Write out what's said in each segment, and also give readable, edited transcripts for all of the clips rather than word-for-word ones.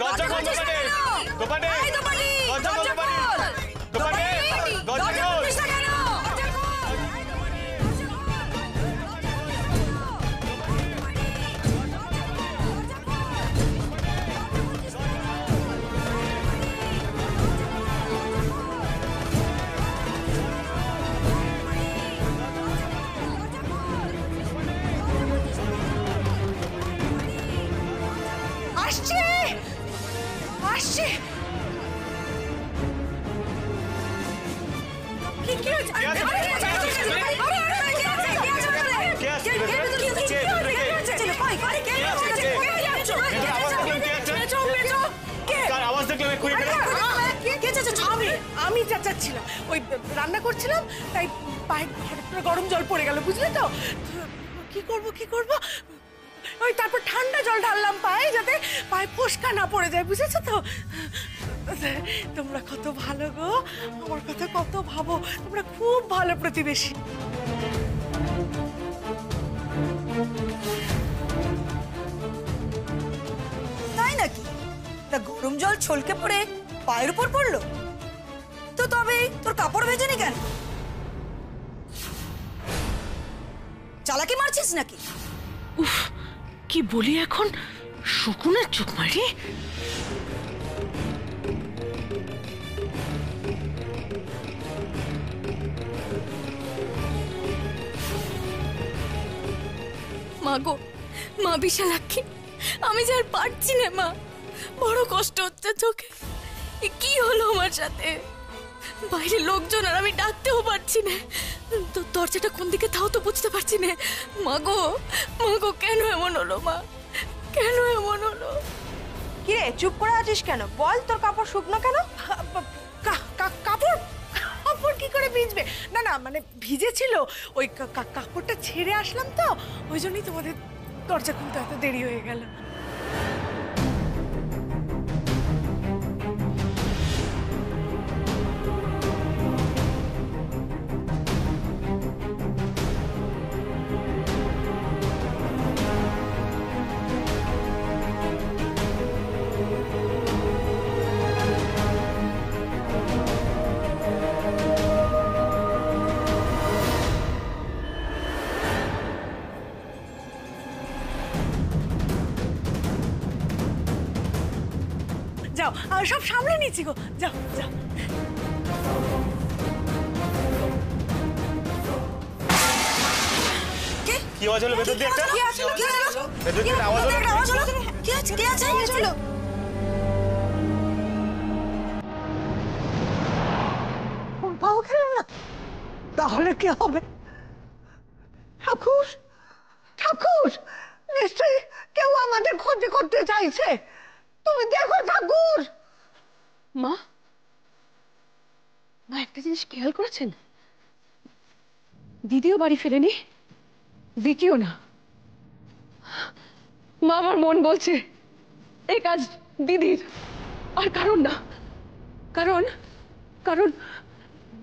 দরজা খোল দোপাটি দরজা খোল দোপাটি দরজা খোল আমি চেঁচাচ্ছিলাম, ওই রান্না করছিলাম, তাই পায়ে হঠাৎ করে গরম জল পড়ে গেল, বুঝলে তো? কি করব ওই তারপর ঠান্ডা জল ঢাললাম পায়ে, যাতে পায়ে ফোসকা না পড়ে যায়, বুঝেছো তো? তোমরা কত ভালো গো, আমার কথা কত ভাবো, তোমরা খুব ভালো প্রতিবেশী। তাই নাকি? তা গরম জল ছলকে পড়ে পায়ের উপর পড়লো তো, তবে তোর কাপড় ভেজেনি কেন? চালাকি মারছিস নাকি? উফ, কি বলি এখন? শকুনের চোখ মারি? মা গো, মা বিশালাক্ষী, আমি যে আর পারছি না মা, বড় কষ্ট হচ্ছে চোখে। কি হলো আমার সাথে? বাইরে লোকজন, আর আমি ডাকতেও পারছি না, তো দরজাটা কোন দিকে তাও তো বুঝতে পারছি না। মা গো কেন এমন হলো মা, কেন এমন হলো? কিরে চুপ করে আছিস কেন? বল, তোর কাপড় শুকনো কেন? কাপড় কি করে ভিজবে? না মানে ভিজেছিল, ওই কাপড়টা ছেড়ে আসলাম তো, ওই জন্যই তোমাদের দরজা খুলতে এত দেরি হয়ে গেল। যাও, সব সামলে নিচ্ছি গো, যাও যাও। কি আওয়াজ হলো ভেতর দিয়ে? একটা ভেতর দিয়ে আওয়াজ হলো। কি আছে? পাও খেলে না, তাহলে কি হবে? ঠাকুর নিশ্চয়ই কেউ আমাদের ক্ষতি করতে চাইছে। তুমি দেখো ঠাকুর। মা একটা জিনিস খেয়াল করেছেন? দিদিও বাড়ি ফেরেনি, ভিকিও না। মা, আমার মন বলছে এই কাজ দিদির, আর কারণ না। কারণ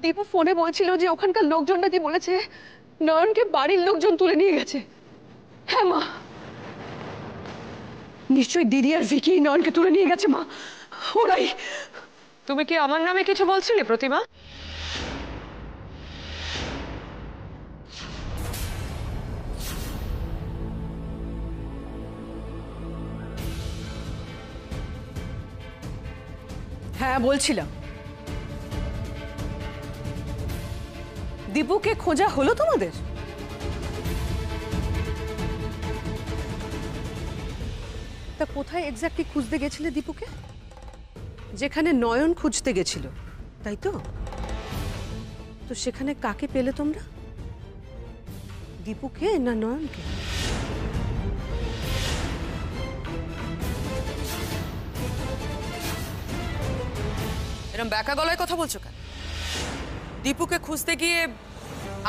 দীপু ফোনে বলছিল যে ওখানকার লোকজন নাকি বলেছে নয়নকে বাড়ির লোকজন তুলে নিয়ে গেছে। হ্যাঁ মা, নিশ্চয়ই দিদি আর ভিকি নয়নকে তুলে নিয়ে গেছে মা, ওরাই। তুমি কি আমার নামে কিছু বলছিলে প্রতিমা? হ্যাঁ বলছিলাম। দীপুকে খোঁজা হলো তোমাদের? তা কোথায় এক্স্যাক্টলি খুঁজতে গেছিলে দীপুকে? যেখানে নয়ন খুঁজতে গেছিল, তাই তো? তো সেখানে কাকে পেলে তোমরা? দীপুকে না নয়নকে? এরকম ব্যাকা গলায় কথা বলছো কেন? দীপুকে খুঁজতে গিয়ে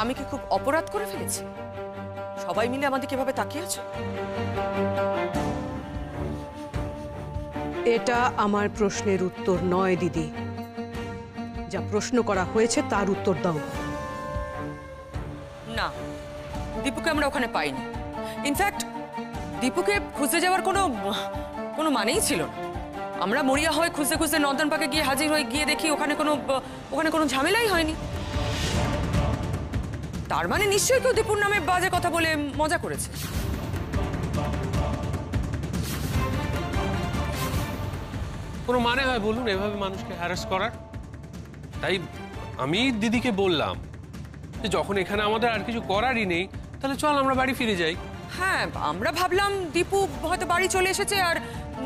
আমি কি খুব অপরাধ করে ফেলেছি? সবাই মিলে আমাদের কিভাবে তাকিয়ে আছো? এটা আমার প্রশ্নের উত্তর নয় দিদি। যা প্রশ্ন করা হয়েছে তার উত্তর দাও। না, দীপুকে আমরা ওখানে পাইনি। ইনফ্যাক্ট দীপুকে খুঁজে যাওয়ার কোনো মানেই ছিল না। আমরা মরিয়া হয়ে খুঁজতে খুঁজতে নর্দন পার্কে গিয়ে হাজির হয়ে গিয়ে দেখি ওখানে কোনো ঝামেলাই হয়নি। তার মানে নিশ্চয়ই কেউ দীপুর নামে বাজে কথা বলে মজা করেছে। কোনো মানে হয় বলুন এভাবে মানুষকে হ্যারাস করার? তাই আমি দিদিকে বললাম যে যখন এখানে আমাদের আর কিছু করারই নেই তাহলে চল আমরা বাড়ি ফিরে যাই। হ্যাঁ, আমরা ভাবলাম দীপু হয়তো বাড়ি চলে এসেছে, আর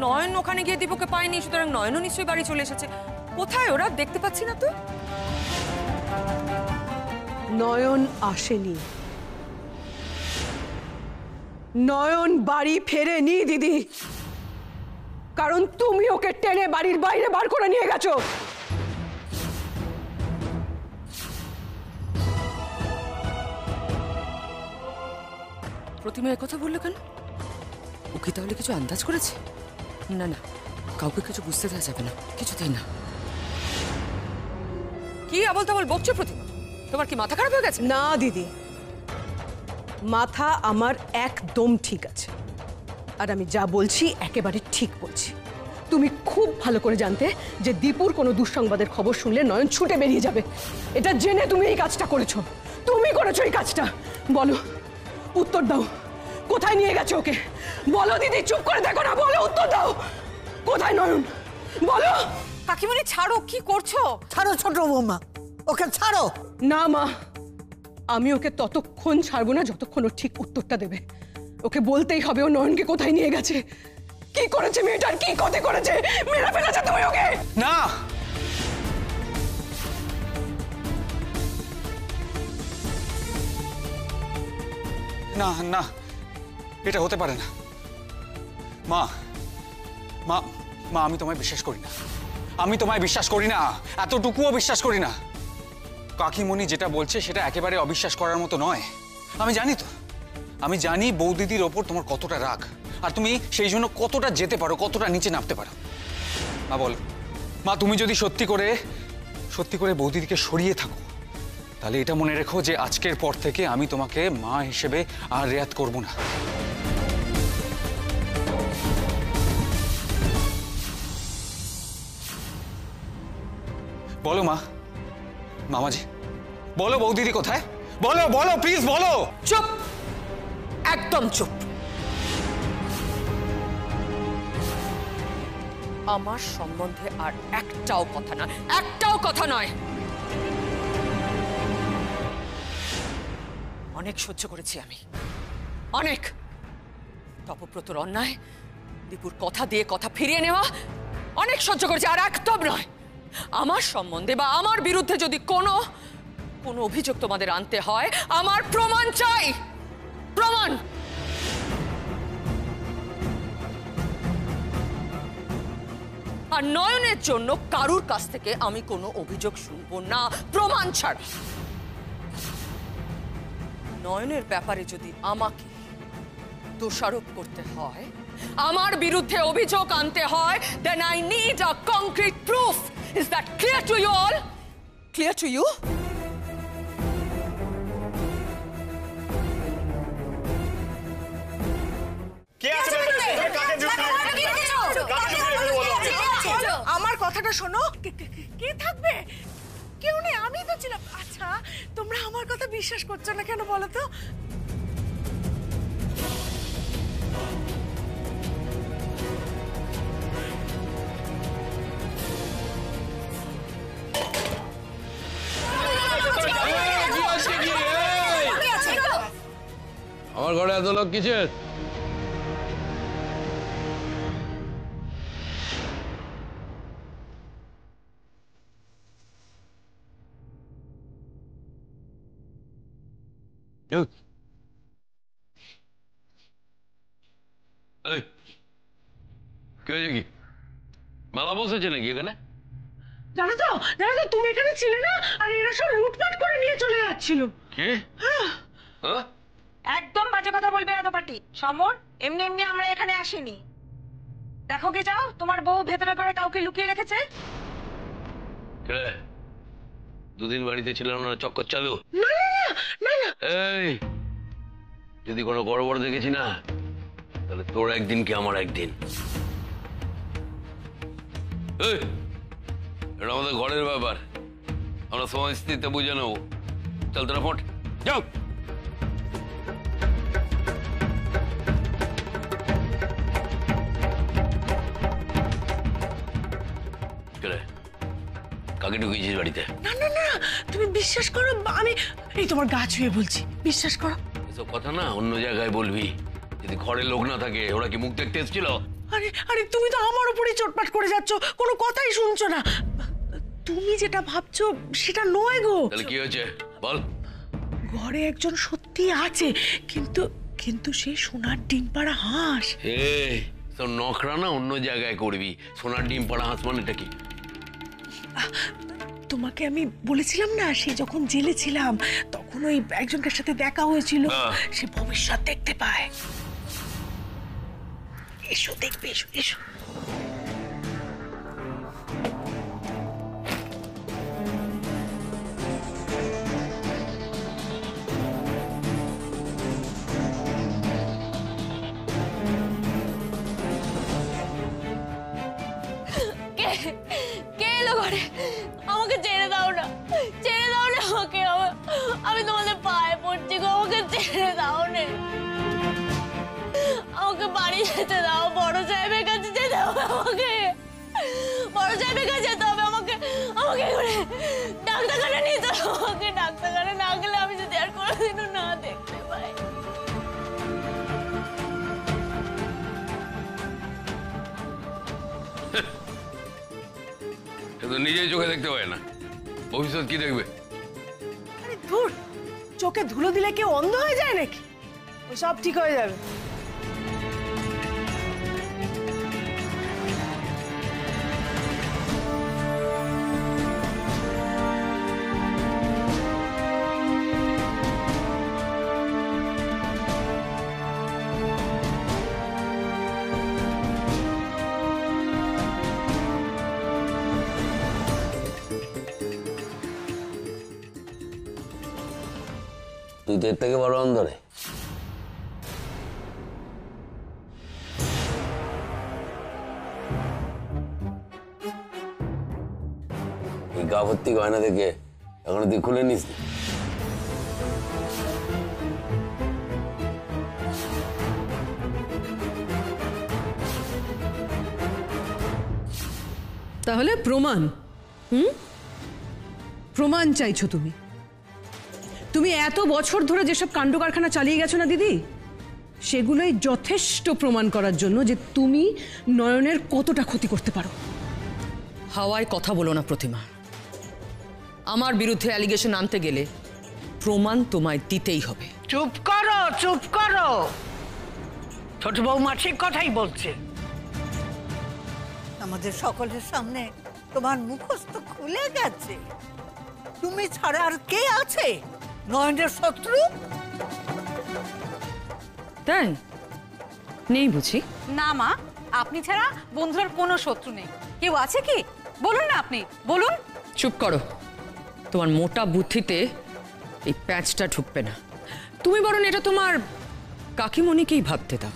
নয়ন ওখানে গিয়ে দীপুকে পায়নি, সুতরাং নয়নও নিশ্চয়ই বাড়ি চলে এসেছে। কোথায় ওরা? দেখতে পাচ্ছি না তো। নয়ন আসেনি, নয়ন বাড়ি ফেরেনি দিদি, কারণ তুমি ওকে টেনে বাড়ির বাইরে বার করে নিয়ে গেছো। প্রতিমা কথা বললো কেন? ও কি তাহলে কিছু আন্দাজ করেছে? না না, কাউকে কিছু বুঝতে দেওয়া যাবে না, কিছুতেই না। কি আবল তাবল বকছো প্রতিমা? তোমার কি মাথা খারাপ হয়ে গেছে? না দিদি, মাথা আমার একদম ঠিক আছে, আর আমি যা বলছি একেবারে ঠিক বলছি। তুমি খুব ভালো করে জানতে যে দীপুর কোনো দুঃসংবাদের খবর শুনলে নয়ন ছুটে বেরিয়ে যাবে। এটা জেনে তুমি এই কাজটা করেছো, তুমি করেছো এই কাজটা। বলো, উত্তর দাও, কোথায় নিয়ে গেছো ওকে? বলো দিদি, চুপ করে দেখো না, বলো, উত্তর দাও, কোথায় নয়ন? বলো। কাকিমণি ছাড়ো, কি করছো? ছাড়ো ছোট বৌমা, ওকে ছাড়ো। না মা, আমি ওকে ততক্ষণ ছাড়বো না যতক্ষণ ও ঠিক উত্তরটা দেবে। ওকে বলতেই হবে ও নয়নকে কোথায় নিয়ে গেছে, কি করেছে মেয়েটার, কি ক্ষতি করেছে, মেরে ফেলেছে তুমি ওকে। না, না না, এটা হতে পারে না। মা মা মা, আমি তোমায় বিশ্বাস করি না, আমি তোমায় বিশ্বাস করি না, এতটুকুও বিশ্বাস করি না। কাকিমণি যেটা বলছে সেটা একেবারে অবিশ্বাস করার মতো নয়। আমি জানি তো, আমি জানি বৌদিদির ওপর তোমার কতটা রাগ, আর তুমি সেই জন্য কতটা যেতে পারো, কতটা নিচে নামতে পারো। মা বলো, মা তুমি যদি সত্যি করে বৌদিদিকে সরিয়ে থাকো, তাহলে এটা মনে রেখো যে আজকের পর থেকে আমি তোমাকে মা হিসেবে আর রেয়াত করব না। বলো মা, মামাজি বলো, বৌদিদি কোথায়? বলো বলো, প্লিজ বলো। চুপ, একদম চুপ। আমার সম্বন্ধে আর একটাও কথা নয়, একটাও কথা নয়। অনেক সহ্য করেছি আমি, অনেক। তপব্রতর অন্যায়, দীপুর কথা দিয়ে কথা ফিরিয়ে নেওয়া, অনেক সহ্য করেছি, আর একদম নয়। আমার সম্বন্ধে বা আমার বিরুদ্ধে যদি কোনো অভিযোগ তোমাদের আনতে হয়, আমার প্রমাণ চাই, প্রমাণ। আর নয়নের জন্য কারুর কাছ থেকে আমি কোনো অভিযোগ শুনবো না প্রমাণ ছাড়া। নয়নের ব্যাপারে যদি আমাকে দোষারোপ করতে হয়, আমার বিরুদ্ধে অভিযোগ আনতে হয়, then I need a concrete proof. Is that clear to you all? Clear to you? কে আছে ভেতরে? কাকে চলো, আমার কথাটা শোনো। কে থাকবে? কেউ নেই, আমি তো ছিলাম। আচ্ছা, তোমরা আমার কথা বিশ্বাস করছো না কেন বলো তো? আমার ঘরে এত লোক কিসের? কি মালা বসেছে নাকি এখানে? জানো তো তুমি এখানে ছিলে না, আর এরা সব লুটপাট করে নিয়ে চলে যাচ্ছিল। কি? একদম বাজে কথা বলবে না তো পাটি। সমর, এমনি এমনি আমরা এখানে আসিনি। দেখো কে যাও, তোমার বউ ভেতরে করে কাউকে লুকিয়ে রেখেছে। দুদিন বাড়িতে ছিলাম না, চক্কর চালু। না না, এই যদি কোনো গড়বড় দেখেছি না, তাহলে তোর একদিন কি আমার একদিন। এই, এটা আমাদের ঘরের ব্যাপার, আমরা সময় স্থিতিতে বুঝে নেবো। চল তোরা ফোট, যাও। কাকে ঢুকিয়েছিস বাড়িতে? না না না, তুমি বিশ্বাস করো, আমি এই তোমার গা ছুঁয়ে বলছি, বিশ্বাস করো। এসব কথা না অন্য জায়গায় বলবি। যদি ঘরে লোক না থাকে, ওরা কি মুখ দেখতে এসেছিল? আরে আরে, তুমি তো আমার উপরেই চটপাট করে যাচ্ছ, কোনো কথাই শুনছো না। তুমি যেটা ভাবছো সেটা নয় গো। তাহলে কি হয়েছে বল? ঘরে একজন সত্যি আছে, কিন্তু কিন্তু সেই সোনার ডিম পাড়া হাঁস। এই তোর নখরা না অন্য জায়গায় করবি। সোনার ডিম পাড়া হাঁস মানেটা কি? তোমাকে আমি বলেছিলাম না, সে যখন জেলে ছিলাম তখন ওই একজনের সাথে দেখা হয়েছিল, সে ভবিষ্যৎ দেখতে পায়। এসো দেখবে, এসো এসো। কে এলো ঘরে? আমাকে ছেড়ে দাও না, ছেড়ে দাও না আমাকে। আমি তোমাদের পায়ে পড়ছি গো, আমাকে ছেড়ে দাও না। আমাকে বাড়ি যেতে দাও, বড় সাহেবের কাছে যেতে হবে আমাকে। বড় সাহেবের কাছে যেতে হবে আমাকে। আমাকে করে ডাক্তারখানা নিয়ে চলো আমাকে। ডাক্তারখানা না গেলে আমি যদি আর কোনোদিনও না দেখতে পাই। নিজেই চোখে দেখতে পায় না, ভবিষ্যৎ কি দেখবে? আরে ধুর, চোখে ধুলো দিলে কেউ অন্ধ হয়ে যায় নাকি? ও সব ঠিক হয়ে যাবে। তুই তো এর থেকে বড় অন্ধরে। এই গা ভর্তি গয়না দেখে এখনো তুই খুলে নিস? তাহলে প্রমাণ? প্রমাণ চাইছো তুমি? তুমি এত বছর ধরে যেসব কাণ্ড কারখানা চালিয়ে গেছো না দিদি, সেগুলোই যথেষ্ট প্রমাণ করার জন্য যে তুমি নয়নের কতটা ক্ষতি করতে পারো। হাওয়ায় কথা বলো না প্রতিমা। আমার বিরুদ্ধে অ্যালিগেশন আনতে গেলে প্রমাণ তোমায় দিতেই হবে। চুপ করো, চুপ করো। ছোট বৌমা ঠিক কথাই বলছে। আমাদের সকলের সামনে তোমার মুখস্থ খুলে গেছে। তুমি ছাড়া আর কে আছে নয়নের শত্রু? তাই নেই বুঝি? না মা, আপনি ছাড়া বন্ধুর কোনো শত্রু নেই। কেউ আছে কি? বলুন না, আপনি বলুন। চুপ করো, তোমার মোটা বুদ্ধিতে এই প্যাচটা ঢুকবে না। তুমি বরং এটা তোমার কাকিমণিকেই ভাবতে দাও।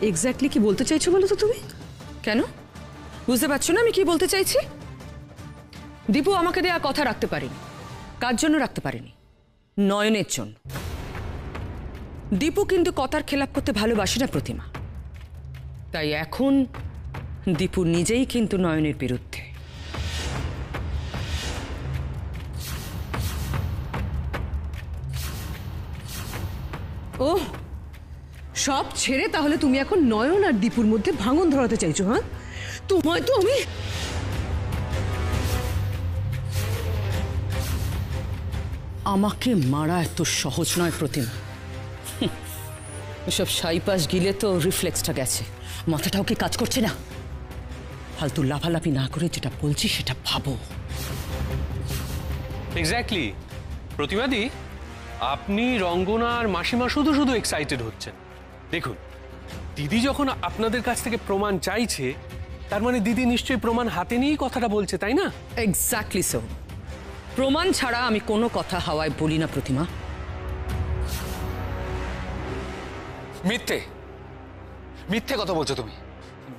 এক্স্যাক্টলি কি বলতে চাইছো বলো তো তুমি? কেন বুঝতে পারছো না আমি কি বলতে চাইছি? দীপু আমাকে দেয়া কথা রাখতে পারেনি। কার জন্য রাখতে পারেনি? নয়নের জন্য। দীপু কিন্তু কথার খেলাপ করতে ভালোবাসে না প্রতিমা। তাই এখন দীপু নিজেই কিন্তু নয়নের বিরুদ্ধে। ও সব ছেড়ে তাহলে তুমি এখন নয়ন আর দীপুর মধ্যে ভাঙন ধরাতে চাইছো? হ্যাঁ, তোমায় তো আমি আমাকে মারা এত সহজ নয় প্রতিমা। এসব সাইপাস গিলে তো রিফ্লেক্সটা গেছে, মাথাটাও কি কাজ করছে না? ফালতু লাফালাফি না করে যেটা বলছি সেটা ভাবো। এক্স্যাক্টলি প্রতিমাদি, আপনি রঙ্গনা আর মাসিমা শুধু শুধু এক্সাইটেড হচ্ছেন। দেখুন, দিদি যখন আপনাদের কাছ থেকে প্রমাণ চাইছে, তার মানে দিদি নিশ্চয়ই প্রমাণ হাতে নিয়েই কথাটা বলছে, তাই না? Exactly so. প্রমাণ ছাড়া আমি কোনো কথা হাওয়ায় বলি না প্রতিমা। মিথ্যে মিথ্যে কথা বলছো তুমি।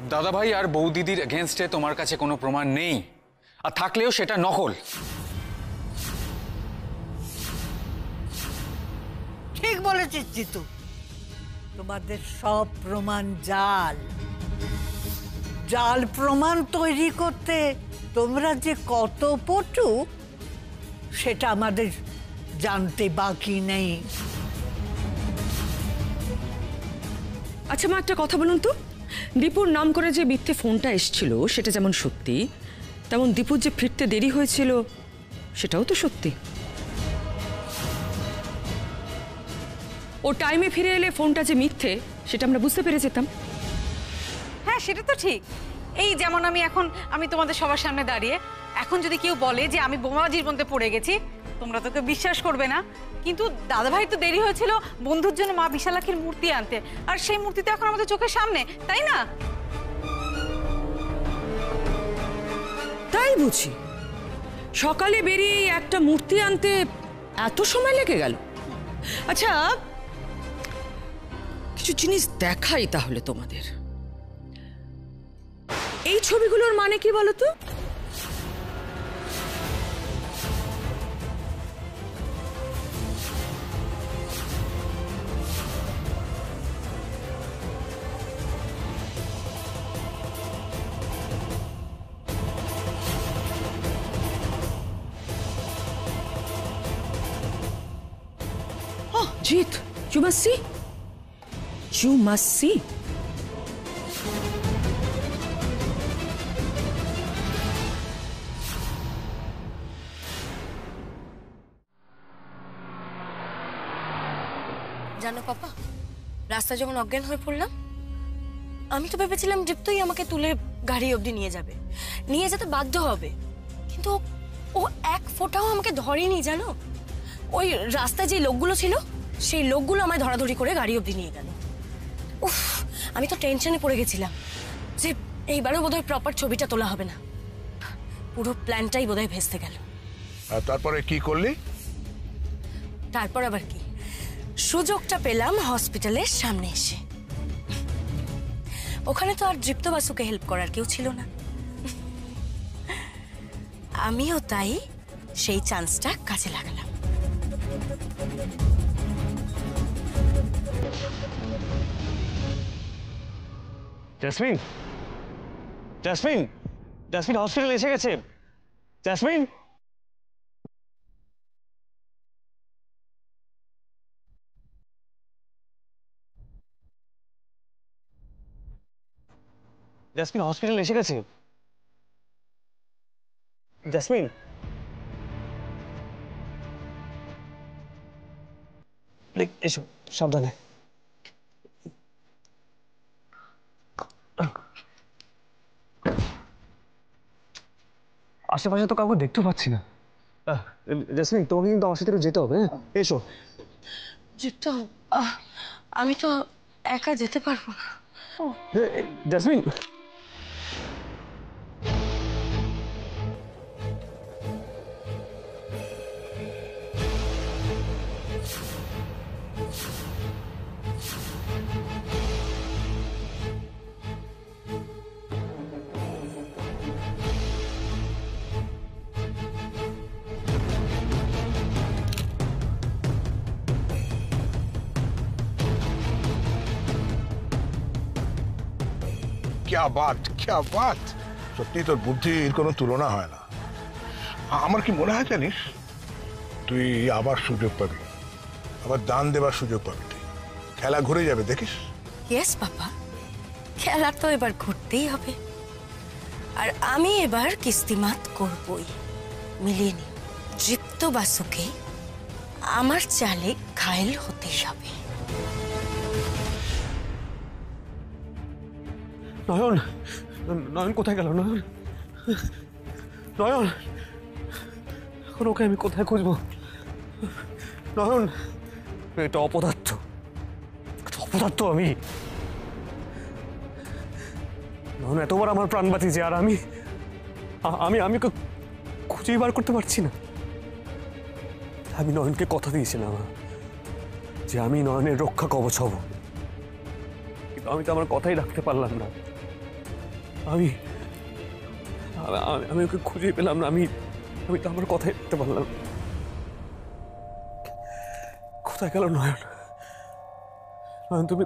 দাদাভাই আর বৌদিদির এগেনস্টে তোমার কাছে কোনো প্রমাণ নেই, আর থাকলেও সেটা নকল। ঠিক বলেছিস জিতু, তোমাদের সব প্রমাণ জাল। জাল প্রমাণ তৈরি করতে তোমরা যে কত পটু সেটা আমাদের জানতে বাকি নেই। আচ্ছা মা, একটা কথা বলুন তো, দীপুর নাম করে যে মিথ্যে ফোনটা এসেছিল সেটা যেমন সত্যি, তেমন দীপুর যে ফিরতে দেরি হয়েছিল সেটাও তো সত্যি। ও টাইমে ফিরে এলে ফোনটা যে মিথ্যে সেটা আমরা বুঝতে পেরে যেতাম। হ্যাঁ সেটা তো ঠিক। এই যেমন আমি তোমাদের সবার সামনে দাঁড়িয়ে এখন যদি কেউ বলে যে আমি বোমাবাজির মধ্যে পড়ে গেছি, তোমরা তো কেউ বিশ্বাস করবে না। কিন্তু দাদাভাই তো দেরি হয়েছিল বন্ধুর জন্য মা বিশালাক্ষীর মূর্তি আনতে, আর সেই মূর্তি তো এখন আমাদের চোখের সামনে, তাই না? তাই বুঝি সকালে বেরিয়ে একটা মূর্তি আনতে এত সময় লেগে গেল? আচ্ছা কিছু জিনিস দেখাই তাহলে তোমাদের। এই ছবিগুলোর মানে কি বলো তো? Jit, you must see. You must see. জানো পাপা, রাস্তায় যখন অজ্ঞান হয়ে পড়লাম আমি তো ভেবেছিলাম দীপ্তই আমাকে তুলে গাড়ি অবধি নিয়ে যাবে, নিয়ে যেতে বাধ্য হবে, কিন্তু ও এক ফোঁটাও আমাকে ধরেনি জানো। ওই রাস্তায় যে লোকগুলো ছিল সেই লোকগুলো আমায় ধরাধরি করে গাড়ি অবধি নিয়ে গেল। উফ, আমি তো টেনশনে পড়ে গেছিলাম যে এইবারও বোধহয় প্রপার ছবিটা তোলা হবে না, পুরো প্ল্যানটাই বোধহয় ভেস্তে গেল। আর তারপরে কি করলি? তারপর আবার কি, সুযোগটা পেলাম হসপিটালের সামনে এসে। ওখানে তো আর দীপ্ত বাসুকে হেল্প করার কেউ ছিল না, আমিও তাই সেই চান্সটা কাজে লাগালাম। জেসমিন, জেসমিন, জেসমিন হসপিটাল এসে গেছে। জেসমিন, জেসমিন হসপিটাল এসে গেছে। জেসমিন, এসো সাবধানে। আশেপাশে তো কাউকে দেখতে পাচ্ছি না। জেসমিন, তোমাকে কিন্তু আমার সাথে যেতে হবে। হ্যাঁ এসো। দীপ্ত, আমি তো একা যেতে পারবো না। জেসমিন, क्या बात, क्या बात! সত্যি তোর বুদ্ধির কোনো তুলনা হয় না। আমার কি মনে হয় জানিস, তুই আবার সুযোগ পাবি, আবার দান দেবার সুযোগ পাবি, তুই খেলা ঘুরে যাবে দেখিস। ইয়েস বাবা, খেলা তো এবার ঘুরতেই হবে, আর আমি এবার কিস্তিমাত করবই। মিলিয়ে নি, দীপ্ত বাসুকে আমার চালে ঘায়েল হতেই হবে। নয়ন, নয়ন কোথায় গেল? নয়ন, নয়ন, এখন ওকে আমি কোথায় খুঁজবো? নয়ন, এটা অপদার্থ, অপদার্থ আমি। নয়ন এতবার আমার প্রাণ বাঁচিয়েছে, আর আমি আমি আমি ওকে খুঁজেই বার করতে পারছি না। আমি নয়নকে কথা দিয়েছিলাম যে আমি নয়নের রক্ষা কবচ হব, কিন্তু আমি তো আমার কথাই রাখতে পারলাম না। আমি আমি ওকে খুঁজে পেলাম না। আমি আমি তো আমার কথাই রাখতে পারলাম না। কোথায় গেল নয়ন? নয়ন তুমি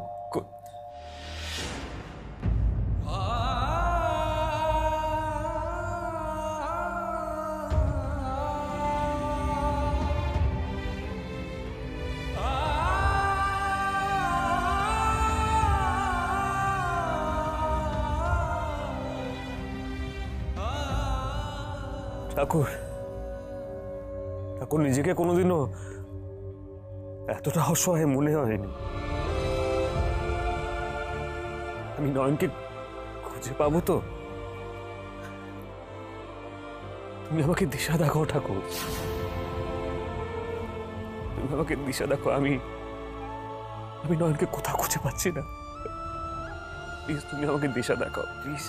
ঠাকুর ঠাকুর নিজেকে কোনোদিনও এতটা অসহায় মনে হয়নি। আমি নয়নকে খুঁজে পাবো তো? তুমি আমাকে দিশা দেখো ঠাকুর, তুমি আমাকে দিশা দেখো। আমি নয়নকে কোথাও খুঁজে পাচ্ছি না। প্লিজ তুমি আমাকে দিশা দেখাও প্লিজ।